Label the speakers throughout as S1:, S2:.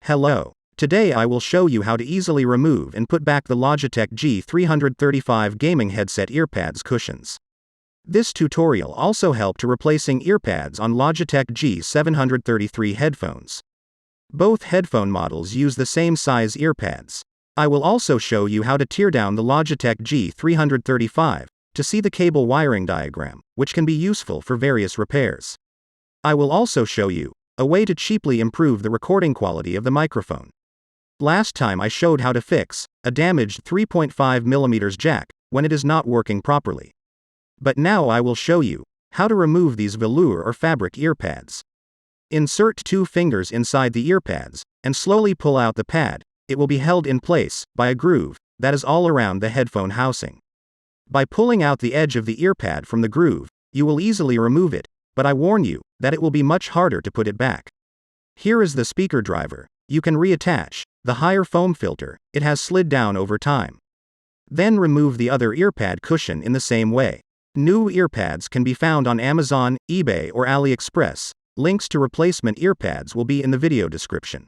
S1: Hello. Today I will show you how to easily remove and put back the Logitech G335 gaming headset earpads cushions. This tutorial also helped to replacing earpads on Logitech G733 headphones. Both headphone models use the same size earpads. I will also show you how to tear down the Logitech G335 to see the cable wiring diagram, which can be useful for various repairs. I will also show you a way to cheaply improve the recording quality of the microphone. Last time I showed how to fix a damaged 3.5mm jack when it is not working properly. But now I will show you how to remove these velour or fabric earpads. Insert 2 fingers inside the earpads and slowly pull out the pad. It will be held in place by a groove that is all around the headphone housing. By pulling out the edge of the earpad from the groove, you will easily remove it, but I warn you that it will be much harder to put it back. Here is the speaker driver. You can reattach the higher foam filter. It has slid down over time. Then remove the other earpad cushion in the same way. New earpads can be found on Amazon, eBay or Aliexpress. Links to replacement earpads will be in the video description.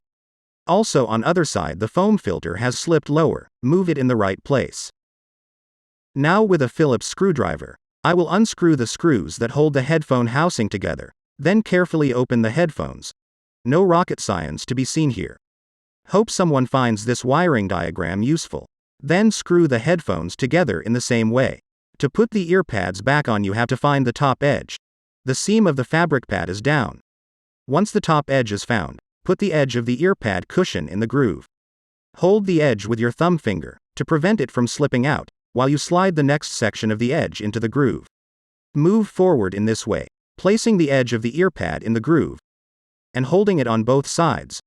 S1: Also on other side the foam filter has slipped lower. Move it in the right place. Now with a Phillips screwdriver, I will unscrew the screws that hold the headphone housing together. Then carefully open the headphones. No rocket science to be seen here. Hope someone finds this wiring diagram useful. Then screw the headphones together in the same way. To put the earpads back on, you have to find the top edge. The seam of the fabric pad is down. Once the top edge is found, put the edge of the earpad cushion in the groove. Hold the edge with your thumb finger to prevent it from slipping out, while you slide the next section of the edge into the groove. Move forward in this way, placing the edge of the earpad in the groove and holding it on both sides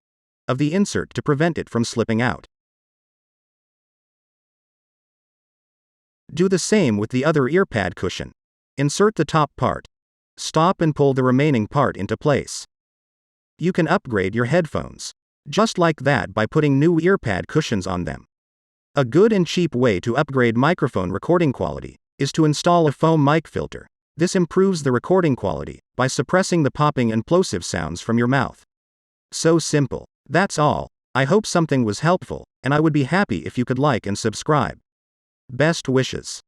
S1: of the insert to prevent it from slipping out. Do the same with the other earpad cushion. Insert the top part. Stop and pull the remaining part into place. You can upgrade your headphones just like that by putting new earpad cushions on them. A good and cheap way to upgrade microphone recording quality is to install a foam mic filter. This improves the recording quality by suppressing the popping and plosive sounds from your mouth. So simple. That's all. I hope something was helpful, and I would be happy if you could like and subscribe. Best wishes.